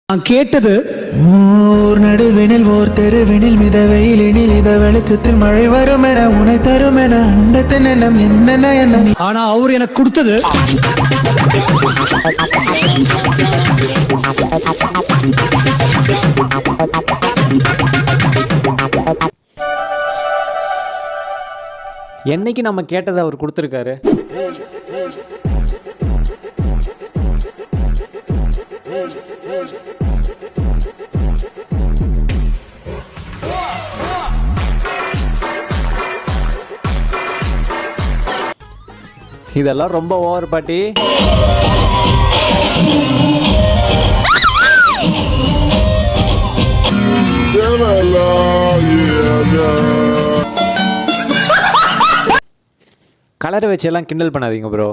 நான் கேட்டது ஓர் நடுவினில் ஓர் தெருவினில் மித வெயிலினில் இத வெளிச்சத்தில் மழை வரும் என உனை தரும் என அண்டத்தின் எண்ணம் என்னென்ன என்ன. ஆனா அவர் எனக்கு கொடுத்தது என்னைக்கு நம்ம கேட்டதை அவர் கொடுத்துருக்காரு. இதெல்லாம் ரொம்ப ஓவர் பாட்டி. கலரை வச்சு எல்லாம் கிண்டல் பண்ணாதீங்க ப்ரோ.